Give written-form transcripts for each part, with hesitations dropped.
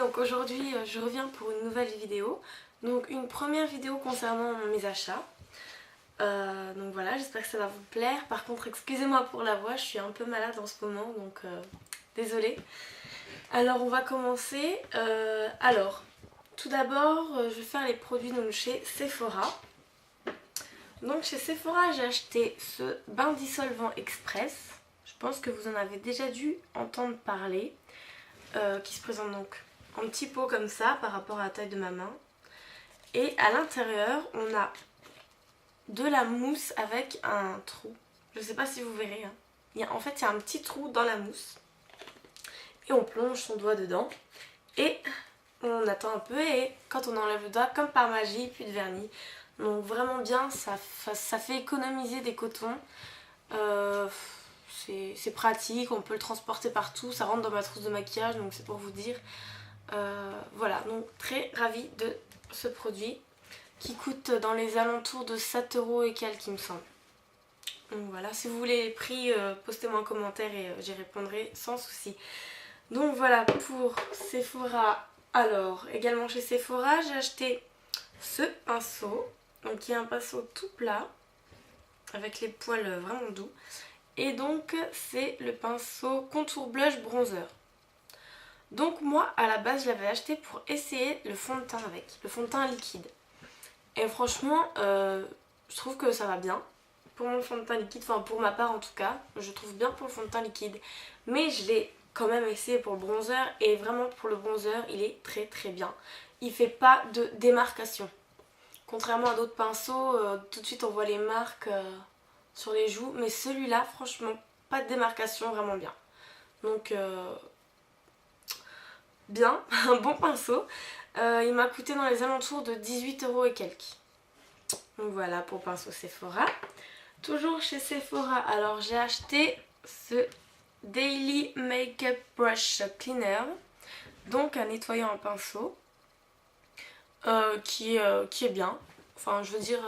donc aujourd'hui je reviens pour une nouvelle vidéo. Donc une première vidéo concernant mes achats. Donc voilà, j'espère que ça va vous plaire. Par contre, excusez-moi pour la voix, je suis un peu malade en ce moment, donc désolée. Alors on va commencer. Tout d'abord, je vais faire les produits donc, chez Sephora. Donc chez Sephora, j'ai acheté ce bain dissolvant express. Je pense que vous en avez déjà dû entendre parler. Qui se présente donc en petit pot comme ça par rapport à la taille de ma main. Et à l'intérieur, on a de la mousse avec un trou. Je sais pas si vous verrez. Hein. En fait, il y a un petit trou dans la mousse. Et on plonge son doigt dedans. Et on attend un peu. Et quand on enlève le doigt, comme par magie, plus de vernis. Donc vraiment bien, ça fait économiser des cotons. C'est pratique, on peut le transporter partout. Ça rentre dans ma trousse de maquillage, donc c'est pour vous dire. Voilà, donc très ravie de ce produit qui coûte dans les alentours de 7 € et quelques, il me semble. Donc voilà, si vous voulez les prix, postez-moi en commentaire et j'y répondrai sans souci. Donc voilà pour Sephora. Alors, également chez Sephora, j'ai acheté ce pinceau. Donc qui est un pinceau tout plat avec les poils vraiment doux. Et donc c'est le pinceau contour blush bronzer. Donc moi à la base je l'avais acheté pour essayer le fond de teint avec, le fond de teint liquide. Et franchement je trouve que ça va bien pour mon fond de teint liquide, enfin pour ma part en tout cas, je trouve bien pour le fond de teint liquide. Mais je l'ai quand même essayé pour le bronzer et vraiment pour le bronzer il est très très bien. Il fait pas de démarcation. Contrairement à d'autres pinceaux, tout de suite on voit les marques sur les joues. Mais celui-là, franchement, pas de démarcation, vraiment bien. Donc, bien, un bon pinceau. Il m'a coûté dans les alentours de 18 € et quelques. Donc voilà pour pinceau Sephora. Toujours chez Sephora, alors j'ai acheté ce Daily Makeup Brush Cleaner. Donc un nettoyant en pinceau. Qui est bien. Enfin, je veux dire,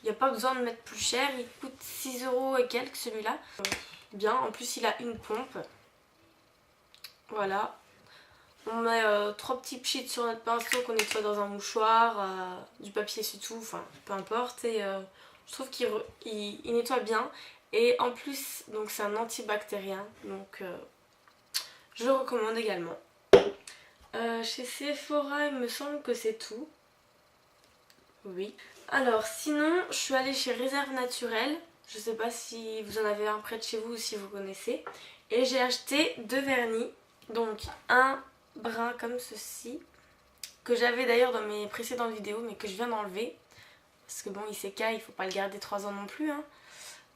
il n'y a pas besoin de mettre plus cher. Il coûte 6 € et quelques celui-là. Bien, en plus il a une pompe. Voilà. On met 3 petits pchits sur notre pinceau qu'on nettoie dans un mouchoir, du papier c'est tout, enfin peu importe. Et je trouve qu'il nettoie bien. Et en plus, donc c'est un antibactérien. Donc je le recommande également. Chez Sephora, il me semble que c'est tout. Oui. Alors, sinon, je suis allée chez Réserve Naturelle. Je sais pas si vous en avez un près de chez vous ou si vous connaissez. Et j'ai acheté 2 vernis. Donc, un brun comme ceci. Que j'avais d'ailleurs dans mes précédentes vidéos, mais que je viens d'enlever. Parce que bon, il s'écaille, il faut pas le garder 3 ans non plus. Hein.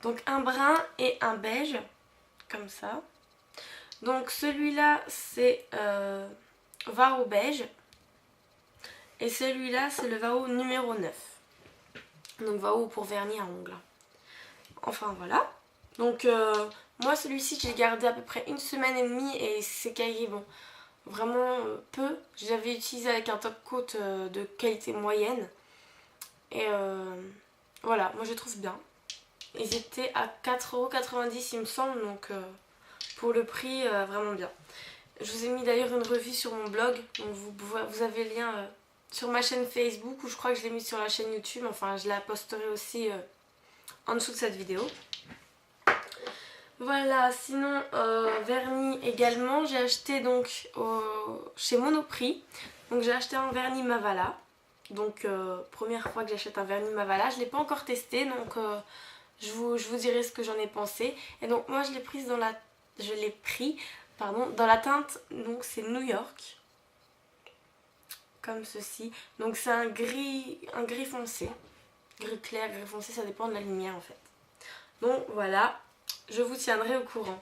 Donc, un brun et un beige. Comme ça. Donc, celui-là, c'est Varo beige. Et celui-là, c'est le Vao numéro 9. Donc Vao pour vernis à ongles. Enfin voilà. Donc moi celui-ci, j'ai gardé à peu près 1 semaine et demie et il s'est caillé, bon, vraiment peu. Je l'avais utilisé avec un top coat de qualité moyenne. Et voilà, moi je les trouve bien. Ils étaient à 4,90 € il me semble, donc pour le prix, vraiment bien. Je vous ai mis d'ailleurs une revue sur mon blog, donc vous avez le lien sur ma chaîne Facebook, ou je crois que je l'ai mis sur la chaîne YouTube. Enfin, je la posterai aussi en dessous de cette vidéo. Voilà, sinon vernis également, j'ai acheté donc chez Monoprix. Donc j'ai acheté un vernis Mavala. Donc première fois que j'achète un vernis Mavala, je ne l'ai pas encore testé, donc je vous dirai ce que j'en ai pensé. Et donc moi je l'ai pris dans la teinte, donc c'est New York. Comme ceci. Donc c'est un gris foncé. Gris clair, gris foncé, ça dépend de la lumière en fait. Donc voilà, je vous tiendrai au courant.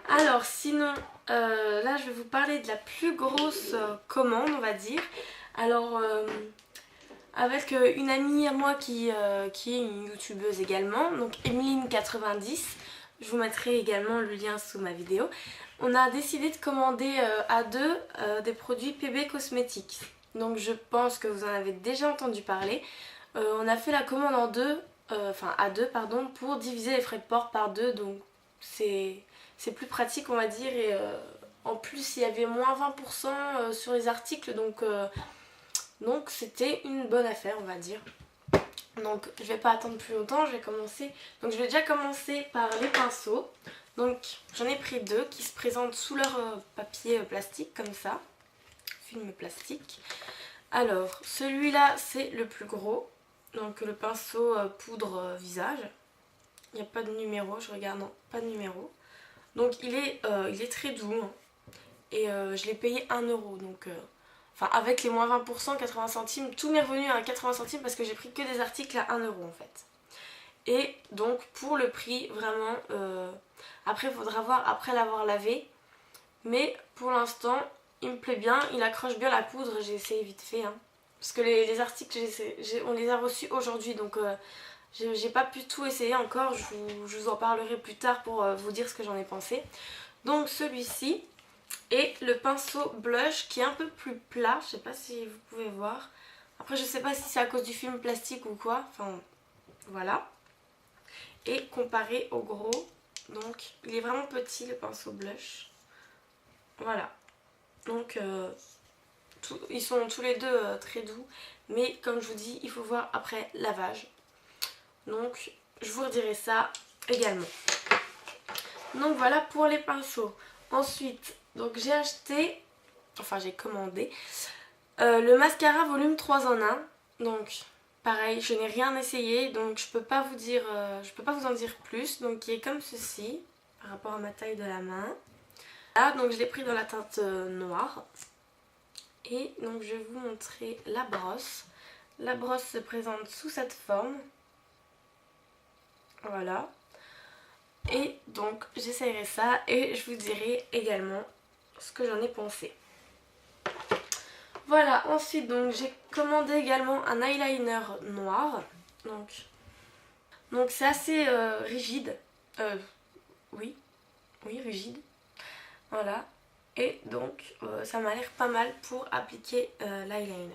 Alors sinon, là je vais vous parler de la plus grosse commande, on va dire. Alors avec une amie à moi qui est une youtubeuse également, donc Emeline90. Je vous mettrai également le lien sous ma vidéo. On a décidé de commander à deux des produits PB Cosmetics. Donc je pense que vous en avez déjà entendu parler. On a fait la commande à deux pour diviser les frais de port par deux. Donc c'est plus pratique on va dire En plus il y avait moins 20% sur les articles, donc c'était une bonne affaire on va dire. Donc je vais pas attendre plus longtemps, je vais commencer. Donc je vais déjà commencer par les pinceaux. Donc j'en ai pris deux qui se présentent sous leur papier plastique comme ça, film plastique. Alors celui-là c'est le plus gros, donc le pinceau poudre visage. Il n'y a pas de numéro, je regarde, non, pas de numéro. Donc il est très doux hein. Et je l'ai payé 1 euro. Donc, enfin avec les moins 20%, 80 centimes, tout m'est revenu à 80 centimes parce que j'ai pris que des articles à 1 euro en fait. Et donc pour le prix, vraiment, après il faudra voir après l'avoir lavé. Mais pour l'instant, il me plaît bien, il accroche bien la poudre, j'ai essayé vite fait. Hein. Parce que les articles, on les a reçus aujourd'hui, donc j'ai pas pu tout essayer encore. Je vous en parlerai plus tard pour vous dire ce que j'en ai pensé. Donc celui-ci et le pinceau blush qui est un peu plus plat, je sais pas si vous pouvez voir. Après je sais pas si c'est à cause du film plastique ou quoi, enfin voilà. Et comparé au gros, donc il est vraiment petit le pinceau blush. Voilà. Donc ils sont tous les deux très doux, mais comme je vous dis, il faut voir après lavage. Donc je vous redirai ça également. Donc voilà pour les pinceaux. Ensuite, donc j'ai acheté, enfin j'ai commandé le mascara volume 3 en 1. Donc pareil, je n'ai rien essayé, donc je peux pas vous en dire plus. Donc il est comme ceci par rapport à ma taille de la main. Là, donc je l'ai pris dans la teinte noire. Et donc je vais vous montrer la brosse. La brosse se présente sous cette forme. Voilà. Et donc j'essayerai ça et je vous dirai également ce que j'en ai pensé. Voilà, ensuite donc j'ai commandé également un eyeliner noir. Donc c'est assez rigide. Oui, rigide. Voilà. Et donc ça m'a l'air pas mal pour appliquer l'eyeliner.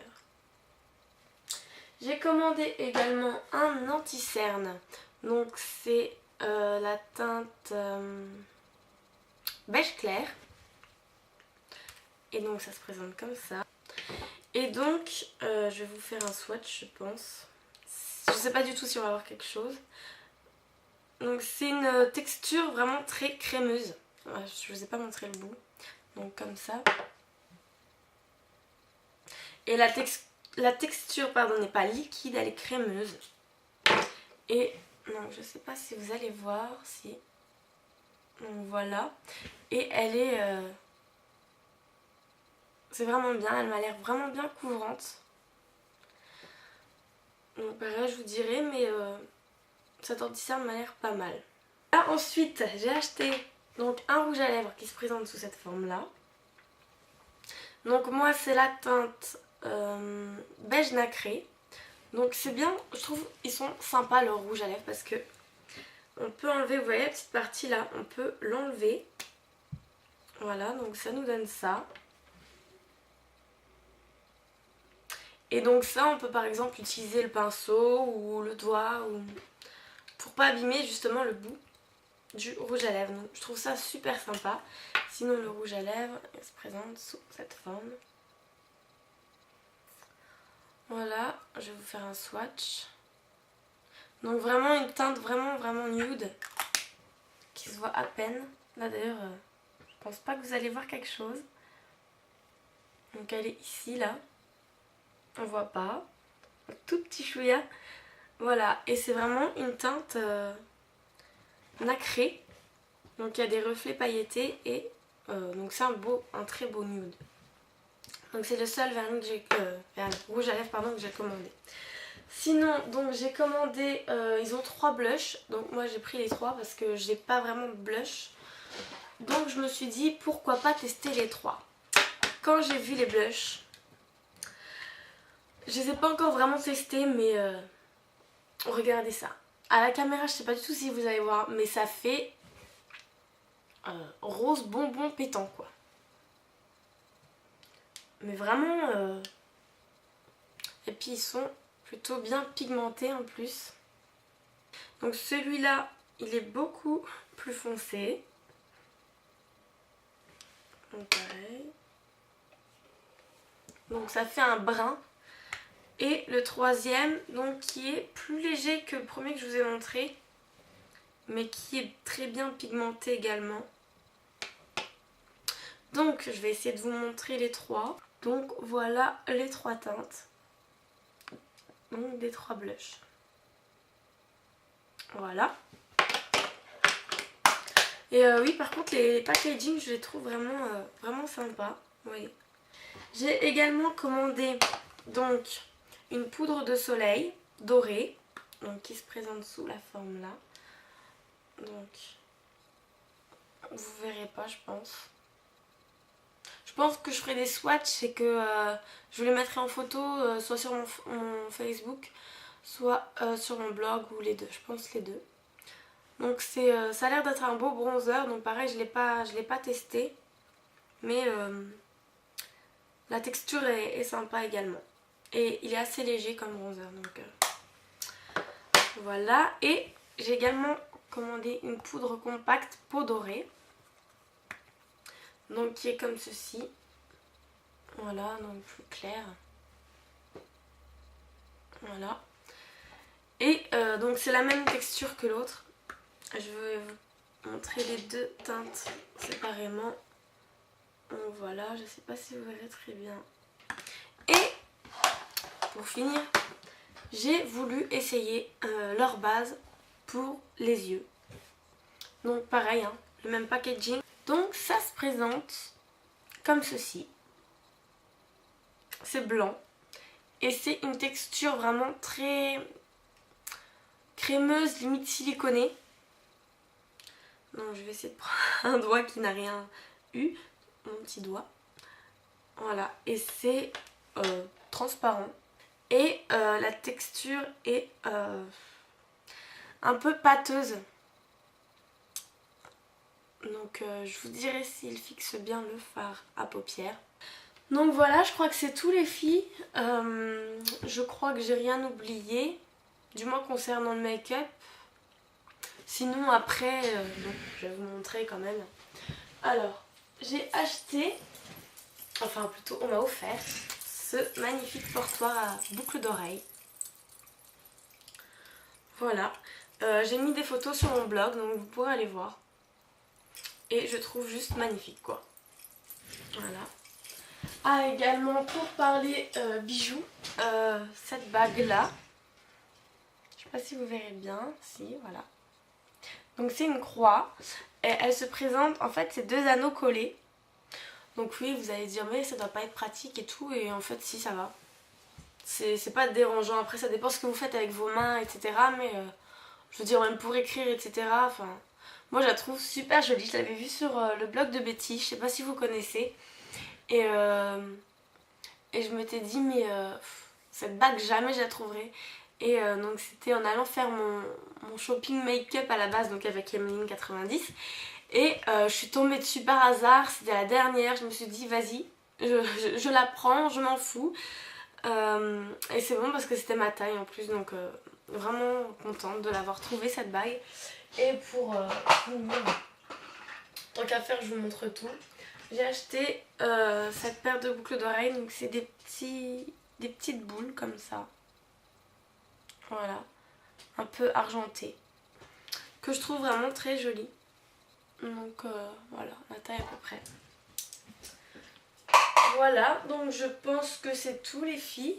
J'ai commandé également un anti-cerne. Donc c'est la teinte beige clair. Et donc ça se présente comme ça. Et donc je vais vous faire un swatch je pense. Je sais pas du tout si on va avoir quelque chose. Donc c'est une texture vraiment très crémeuse. Je vous ai pas montré le bout. Donc comme ça. Et la texture pardon, n'est pas liquide, elle est crémeuse. Et donc je sais pas si vous allez voir si. Donc voilà. Et elle est c'est vraiment bien, elle m'a l'air vraiment bien couvrante. Donc pareil je vous dirai, mais cet anti-cerne m'a l'air pas mal. Là ensuite j'ai acheté donc un rouge à lèvres qui se présente sous cette forme là. Donc moi c'est la teinte beige nacré. Donc c'est bien, je trouve ils sont sympas leurs rouges à lèvres parce que on peut enlever, vous voyez la petite partie là, on peut l'enlever. Voilà, donc ça nous donne ça. Et donc ça on peut par exemple utiliser le pinceau ou le doigt ou pour pas abîmer justement le bout du rouge à lèvres. Donc je trouve ça super sympa. Sinon le rouge à lèvres il se présente sous cette forme. Voilà, je vais vous faire un swatch. Donc vraiment une teinte vraiment nude qui se voit à peine. Là d'ailleurs je pense pas que vous allez voir quelque chose. Donc elle est ici là. On voit pas. Un tout petit chouïa. Voilà, et c'est vraiment une teinte nacrée. Donc il y a des reflets pailletés et donc c'est un très beau nude. Donc c'est le seul vernis que j'ai rouge à lèvres pardon, que j'ai commandé. Sinon donc j'ai commandé, ils ont 3 blushs. Donc moi j'ai pris les 3 parce que j'ai pas vraiment de blush. Donc je me suis dit pourquoi pas tester les 3. Quand j'ai vu les blushs, je les ai pas encore vraiment testés mais regardez ça. À la caméra je sais pas du tout si vous allez voir mais ça fait rose bonbon pétant quoi. Mais vraiment et puis ils sont plutôt bien pigmentés en plus. Donc celui-là il est beaucoup plus foncé. Donc pareil. Donc ça fait un brun. Et le troisième, donc qui est plus léger que le premier que je vous ai montré, mais qui est très bien pigmenté également. Donc je vais essayer de vous montrer les trois. Donc voilà les trois teintes. Donc des trois blushs. Voilà. Et oui, par contre les packaging je les trouve vraiment sympas. Oui. J'ai également commandé donc une poudre de soleil dorée, donc qui se présente sous la forme là. Donc vous verrez pas, je pense. Je pense que je ferai des swatchs et que je les mettrai en photo soit sur mon Facebook, soit sur mon blog, ou les deux. Je pense les deux. Donc ça a l'air d'être un beau bronzer. Donc pareil, je l'ai pas testé, mais la texture est sympa également. Et il est assez léger comme bronzer. Donc voilà. Et j'ai également commandé une poudre compacte peau dorée. Donc qui est comme ceci. Voilà, donc plus clair. Voilà. Et donc c'est la même texture que l'autre. Je vais vous montrer les deux teintes séparément. Donc voilà, je ne sais pas si vous verrez très bien. Et pour finir, j'ai voulu essayer leur base pour les yeux. Donc pareil, hein, le même packaging. Donc ça se présente comme ceci. C'est blanc. Et c'est une texture vraiment très crémeuse, limite siliconée. Donc je vais essayer de prendre un doigt qui n'a rien eu. Mon petit doigt. Voilà. Et c'est transparent. Et la texture est un peu pâteuse. Donc je vous dirai s'il fixe bien le fard à paupières. Donc voilà, je crois que c'est tout les filles. Je crois que j'ai rien oublié. Du moins concernant le make-up. Sinon après, je vais vous montrer quand même. Alors, j'ai acheté, enfin plutôt on m'a offert, ce magnifique portoir à boucles d'oreilles. Voilà. J'ai mis des photos sur mon blog, donc vous pourrez aller voir. Et je trouve juste magnifique quoi. Voilà. Ah, également pour parler bijoux, cette bague là. Je sais pas si vous verrez bien. Si, voilà. Donc c'est une croix. Et elle se présente, en fait c'est deux anneaux collés. Donc oui, vous allez dire mais ça doit pas être pratique et tout. Et en fait si, ça va. C'est pas dérangeant. Après ça dépend ce que vous faites avec vos mains, etc. Mais je veux dire même pour écrire, etc. Enfin, moi je la trouve super jolie. Je l'avais vue sur le blog de Betty. Je sais pas si vous connaissez. Et je m'étais dit mais cette bague jamais je la trouverai. Et donc c'était en allant faire mon shopping make-up à la base, donc avec Emeline 90. Et je suis tombée dessus par hasard, c'était la dernière, je me suis dit vas-y, je la prends, je m'en fous. Et c'est bon parce que c'était ma taille en plus, donc vraiment contente de l'avoir trouvée cette bague. Et pour tant qu'à faire, je vous montre tout. J'ai acheté cette paire de boucles d'oreilles, donc c'est des petites boules comme ça. Voilà, un peu argenté, que je trouve vraiment très joli. Donc voilà, la taille à peu près. Voilà, donc je pense que c'est tout les filles.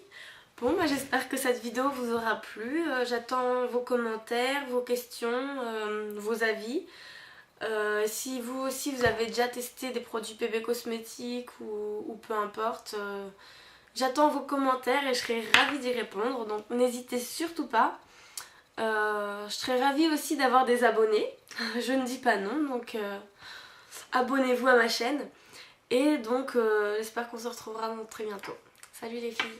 Bon, bah, j'espère que cette vidéo vous aura plu. J'attends vos commentaires, vos questions, vos avis. Si vous aussi vous avez déjà testé des produits PB Cosmétiques ou peu importe, j'attends vos commentaires et je serai ravie d'y répondre. Donc n'hésitez surtout pas. Je serais ravie aussi d'avoir des abonnés. Je ne dis pas non, donc abonnez-vous à ma chaîne. Et donc j'espère qu'on se retrouvera très bientôt. Salut les filles!